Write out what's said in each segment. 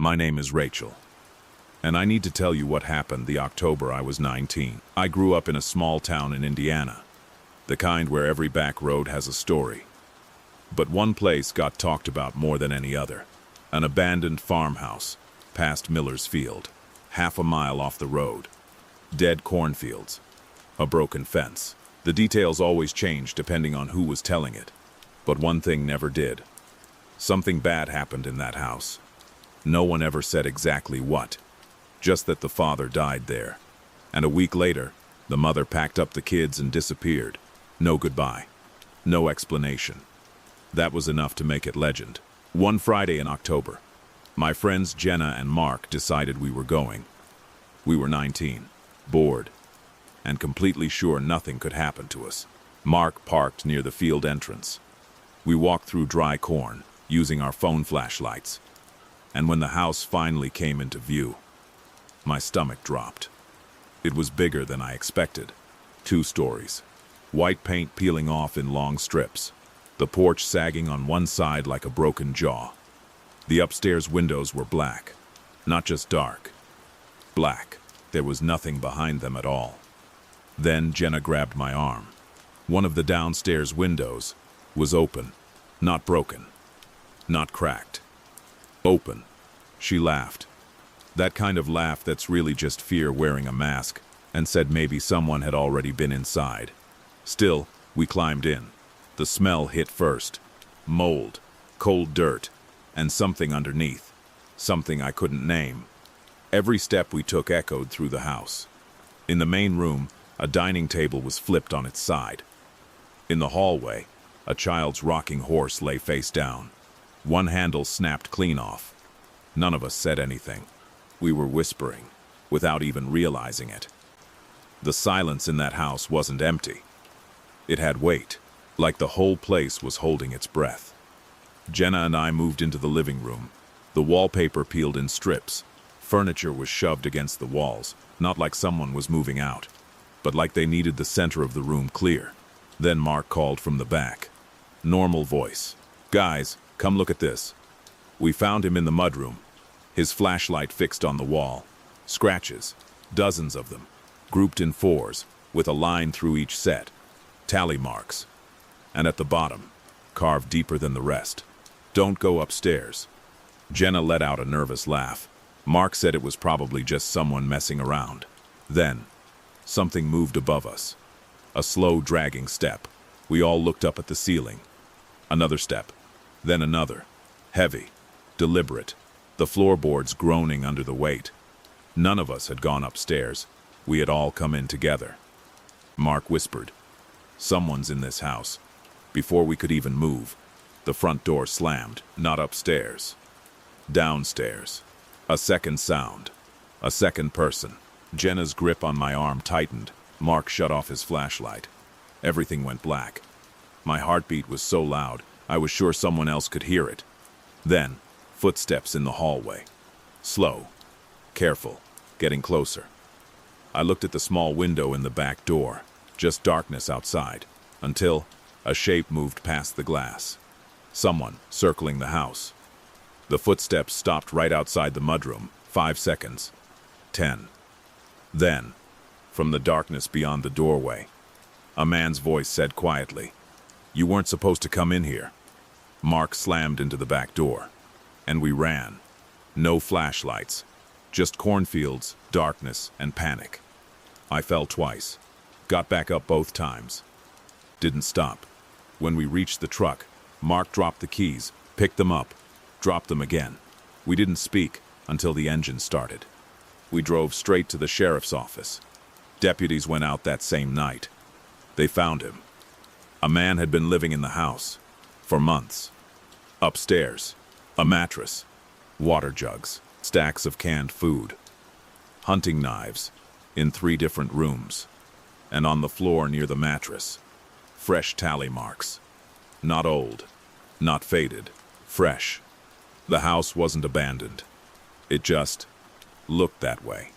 My name is Rachel, and I need to tell you what happened the October I was 19. I grew up in a small town in Indiana, the kind where every back road has a story. But one place got talked about more than any other. An abandoned farmhouse past Miller's Field, half a mile off the road. Dead cornfields, a broken fence. The details always changed depending on who was telling it. But one thing never did. Something bad happened in that house. No one ever said exactly what, just that the father died there. And a week later, the mother packed up the kids and disappeared. No goodbye, no explanation. That was enough to make it legend. One Friday in October, my friends Jenna and Mark decided we were going. We were 19, bored, and completely sure nothing could happen to us. Mark parked near the field entrance. We walked through dry corn, using our phone flashlights. And when the house finally came into view, my stomach dropped. It was bigger than I expected. 2 stories. White paint peeling off in long strips. The porch sagging on one side like a broken jaw. The upstairs windows were black. Not just dark. Black. There was nothing behind them at all. Then Jenna grabbed my arm. One of the downstairs windows was open. Not broken. Not cracked. Open. She laughed. That kind of laugh that's really just fear wearing a mask, and said maybe someone had already been inside. Still, we climbed in. The smell hit first. Mold, cold dirt, and something underneath. Something I couldn't name. Every step we took echoed through the house. In the main room, a dining table was flipped on its side. In the hallway, a child's rocking horse lay face down. One handle snapped clean off. None of us said anything. We were whispering, without even realizing it. The silence in that house wasn't empty. It had weight, like the whole place was holding its breath. Jenna and I moved into the living room. The wallpaper peeled in strips. Furniture was shoved against the walls, not like someone was moving out, but like they needed the center of the room clear. Then Mark called from the back. Normal voice. "Guys, come look at this." We found him in the mudroom, his flashlight fixed on the wall. Scratches, dozens of them, grouped in 4s, with a line through each set. Tally marks. And at the bottom, carved deeper than the rest, "Don't go upstairs." Jenna let out a nervous laugh. Mark said it was probably just someone messing around. Then, something moved above us. A slow, dragging step. We all looked up at the ceiling. Another step, then another. Heavy, deliberate, the floorboards groaning under the weight. None of us had gone upstairs. We had all come in together. Mark whispered, "Someone's in this house." Before we could even move, the front door slammed. Not upstairs. Downstairs. A second sound. A second person. Jenna's grip on my arm tightened. Mark shut off his flashlight. Everything went black. My heartbeat was so loud, I was sure someone else could hear it. Then, footsteps in the hallway. Slow. Careful. Getting closer. I looked at the small window in the back door. Just darkness outside. Until a shape moved past the glass. Someone circling the house. The footsteps stopped right outside the mudroom. 5 seconds. 10. Then, from the darkness beyond the doorway, a man's voice said quietly, "You weren't supposed to come in here." Mark slammed into the back door, and we ran. No flashlights, just cornfields, darkness, and panic. I fell twice, got back up both times. Didn't stop. When we reached the truck, Mark dropped the keys, picked them up, dropped them again. We didn't speak until the engine started. We drove straight to the sheriff's office. Deputies went out that same night. They found him. A man had been living in the house for months. Upstairs, a mattress, water jugs, stacks of canned food, hunting knives in 3 different rooms, and on the floor near the mattress, fresh tally marks. Not old, not faded, fresh. The house wasn't abandoned. It just looked that way.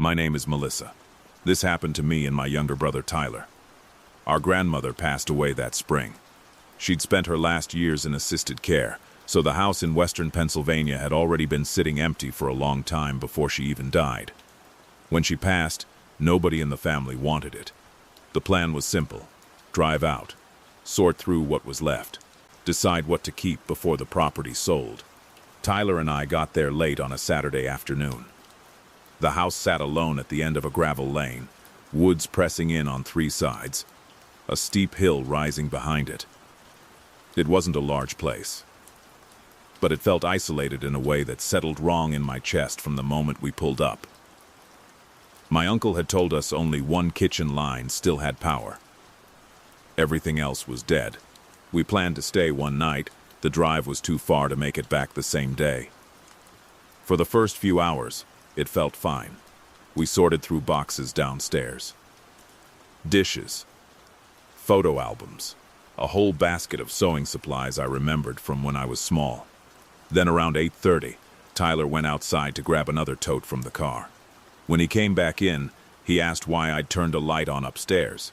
My name is Melissa. This happened to me and my younger brother Tyler. Our grandmother passed away that spring. She'd spent her last years in assisted care, so the house in western Pennsylvania had already been sitting empty for a long time before she even died. When she passed, nobody in the family wanted it. The plan was simple: drive out, sort through what was left, decide what to keep before the property sold. Tyler and I got there late on a Saturday afternoon. The house sat alone at the end of a gravel lane, woods pressing in on three sides, a steep hill rising behind it. It wasn't a large place, but it felt isolated in a way that settled wrong in my chest from the moment we pulled up. My uncle had told us only one kitchen line still had power. Everything else was dead. We planned to stay one night. The drive was too far to make it back the same day. For the first few hours, it felt fine. We sorted through boxes downstairs. Dishes, photo albums, a whole basket of sewing supplies I remembered from when I was small. Then around 8:30, Tyler went outside to grab another tote from the car. When he came back in, he asked why I'd turned a light on upstairs.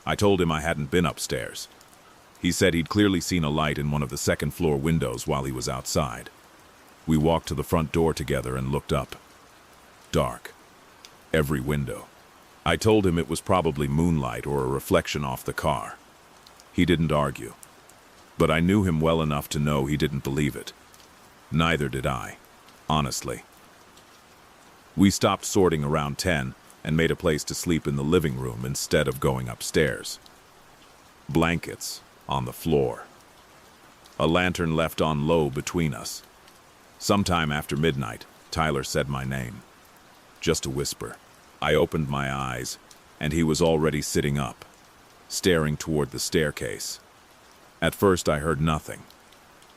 I told him I hadn't been upstairs. He said he'd clearly seen a light in one of the second-floor windows while he was outside. We walked to the front door together and looked up. Dark. Every window. I told him it was probably moonlight or a reflection off the car. He didn't argue. But I knew him well enough to know he didn't believe it. Neither did I, honestly. We stopped sorting around 10 and made a place to sleep in the living room instead of going upstairs. Blankets on the floor. A lantern left on low between us. Sometime after midnight, Tyler said my name. Just a whisper. I opened my eyes, and he was already sitting up, staring toward the staircase. At first I heard nothing.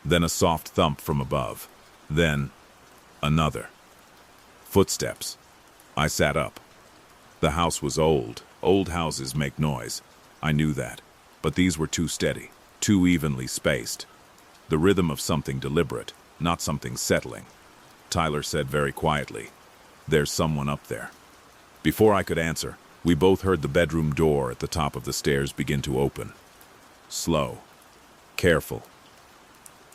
Then a soft thump from above. Then another. Footsteps. I sat up. The house was old. Old houses make noise. I knew that. But these were too steady, too evenly spaced. The rhythm of something deliberate, not something settling. Tyler said very quietly, "There's someone up there." Before I could answer, we both heard the bedroom door at the top of the stairs begin to open. Slow. Careful.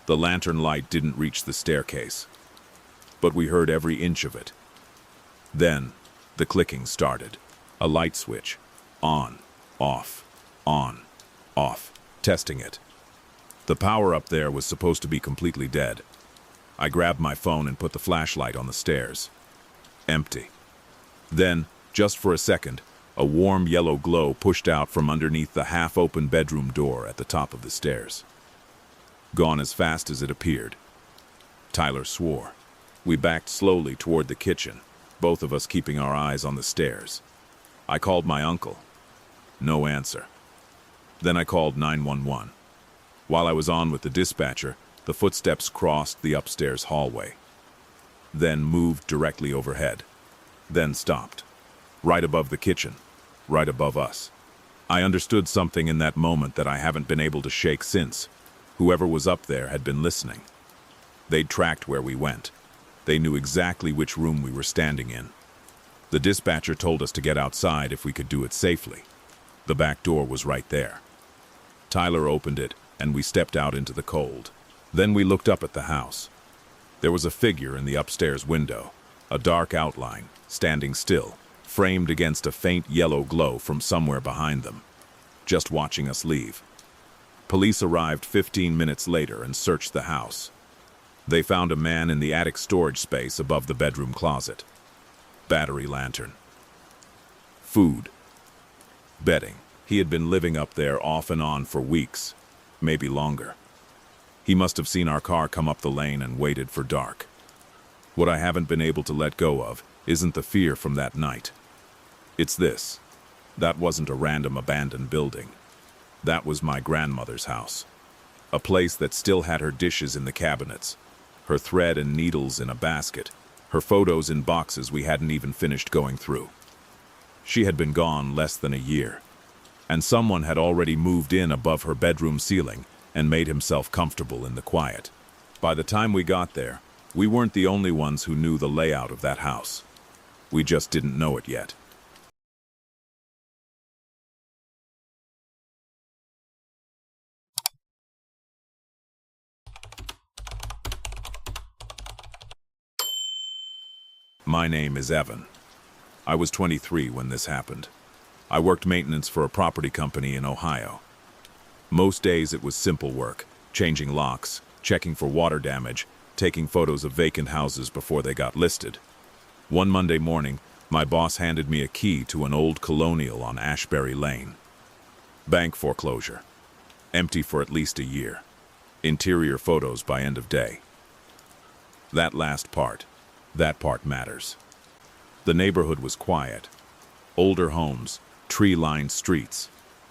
The lantern light didn't reach the staircase, but we heard every inch of it. Then, the clicking started. A light switch. On, off, on, off. Testing it. The power up there was supposed to be completely dead. I grabbed my phone and put the flashlight on the stairs. Empty. Then, just for a second, a warm yellow glow pushed out from underneath the half-open bedroom door at the top of the stairs. Gone as fast as it appeared. Tyler swore. We backed slowly toward the kitchen, both of us keeping our eyes on the stairs. I called my uncle. No answer. Then I called 911. While I was on with the dispatcher, the footsteps crossed the upstairs hallway. Then moved directly overhead. Then stopped. Right above the kitchen. Right above us. I understood something in that moment that I haven't been able to shake since. Whoever was up there had been listening. They'd tracked where we went. They knew exactly which room we were standing in. The dispatcher told us to get outside if we could do it safely. The back door was right there. Tyler opened it, and we stepped out into the cold. Then we looked up at the house. There was a figure in the upstairs window, a dark outline, standing still, framed against a faint yellow glow from somewhere behind them, just watching us leave. Police arrived 15 minutes later and searched the house. They found a man in the attic storage space above the bedroom closet. Battery lantern. Food. Bedding. He had been living up there off and on for weeks, maybe longer. He must have seen our car come up the lane and waited for dark. What I haven't been able to let go of isn't the fear from that night. It's this. That wasn't a random abandoned building. That was my grandmother's house. A place that still had her dishes in the cabinets, her thread and needles in a basket, her photos in boxes we hadn't even finished going through. She had been gone less than a year, and someone had already moved in above her bedroom ceiling and made himself comfortable in the quiet. By the time we got there, we weren't the only ones who knew the layout of that house. We just didn't know it yet. My name is Evan. I was 23 when this happened. I worked maintenance for a property company in Ohio. Most days it was simple work, changing locks, checking for water damage, taking photos of vacant houses before they got listed. One Monday morning, my boss handed me a key to an old colonial on Ashbury Lane. Bank foreclosure. Empty for at least a year. Interior photos by end of day. That part matters. The neighborhood was quiet. Older homes, tree-lined streets.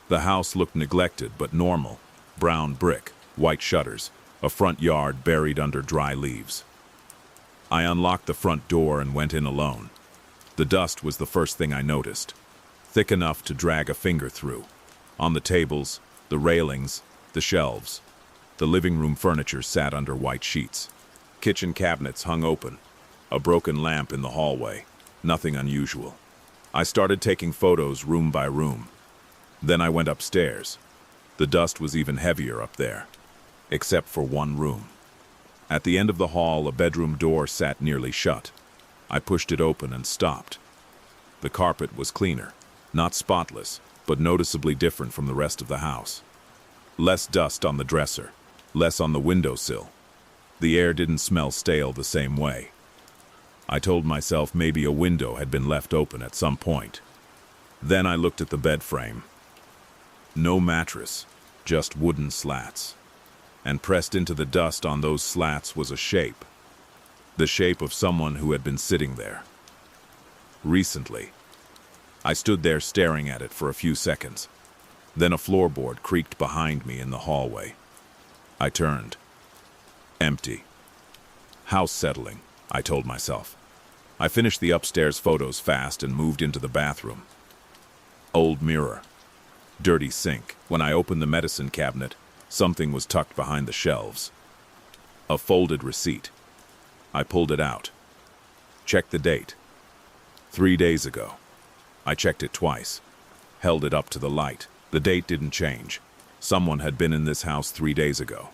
The house looked neglected but normal. Brown brick, white shutters, a front yard buried under dry leaves. I unlocked the front door and went in alone. The dust was the first thing I noticed, thick enough to drag a finger through. On the tables, the railings, the shelves. The living room furniture sat under white sheets. Kitchen cabinets hung open. A broken lamp in the hallway. Nothing unusual. I started taking photos room by room. Then I went upstairs. The dust was even heavier up there, except for one room. At the end of the hall, a bedroom door sat nearly shut. I pushed it open and stopped. The carpet was cleaner, not spotless, but noticeably different from the rest of the house. Less dust on the dresser, less on the windowsill. The air didn't smell stale the same way. I told myself maybe a window had been left open at some point. Then I looked at the bed frame. No mattress, just wooden slats. And pressed into the dust on those slats was a shape. The shape of someone who had been sitting there. Recently. I stood there staring at it for a few seconds. Then a floorboard creaked behind me in the hallway. I turned. Empty. House settling, I told myself. I finished the upstairs photos fast and moved into the bathroom. Old mirror. Dirty sink. When I opened the medicine cabinet, something was tucked behind the shelves. A folded receipt. I pulled it out. Checked the date. 3 days ago. I checked it twice. Held it up to the light. The date didn't change. Someone had been in this house 3 days ago.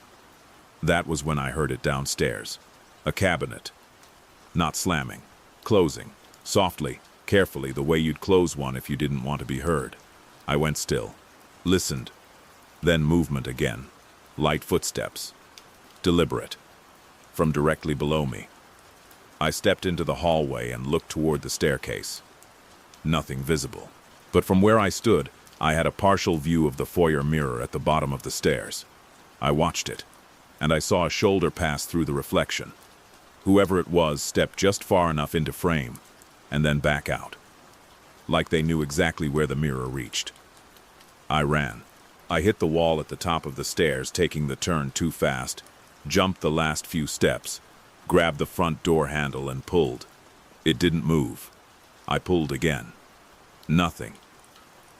That was when I heard it downstairs. A cabinet. Not slamming. Closing. Softly, carefully, the way you'd close one if you didn't want to be heard. I went still. Listened. Then movement again. Light footsteps. Deliberate. From directly below me. I stepped into the hallway and looked toward the staircase. Nothing visible. But from where I stood, I had a partial view of the foyer mirror at the bottom of the stairs. I watched it, and I saw a shoulder pass through the reflection. Whoever it was stepped just far enough into frame, and then back out. Like they knew exactly where the mirror reached. I ran. I hit the wall at the top of the stairs, taking the turn too fast, jumped the last few steps, grabbed the front door handle and pulled. It didn't move. I pulled again. Nothing.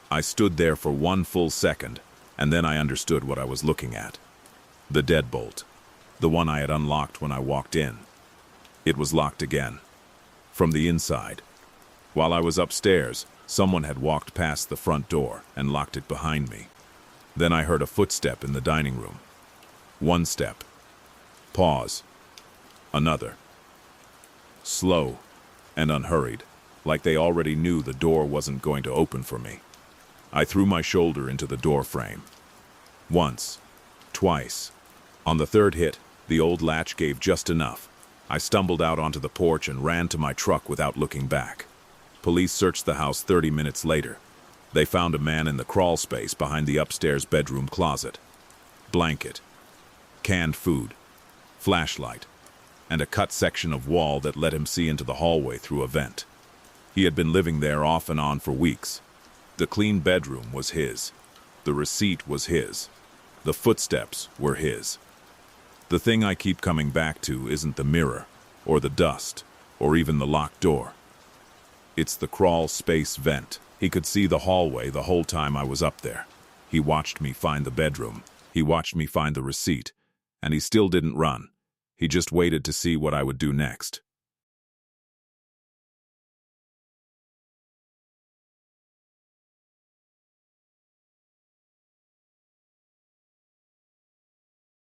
I stood there for 1 full second, and then I understood what I was looking at. The deadbolt. The one I had unlocked when I walked in. It was locked again. From the inside. While I was upstairs, someone had walked past the front door and locked it behind me. Then I heard a footstep in the dining room. 1 step. Pause. Another. Slow and unhurried, like they already knew the door wasn't going to open for me. I threw my shoulder into the door frame. Once. Twice. On the third hit, the old latch gave just enough. I stumbled out onto the porch and ran to my truck without looking back. Police searched the house 30 minutes later. They found a man in the crawl space behind the upstairs bedroom closet. Blanket. Canned food. Flashlight. And a cut section of wall that let him see into the hallway through a vent. He had been living there off and on for weeks. The clean bedroom was his. The receipt was his. The footsteps were his. The thing I keep coming back to isn't the mirror, or the dust, or even the locked door. It's the crawl space vent. He could see the hallway the whole time I was up there. He watched me find the bedroom. He watched me find the receipt. And he still didn't run. He just waited to see what I would do next.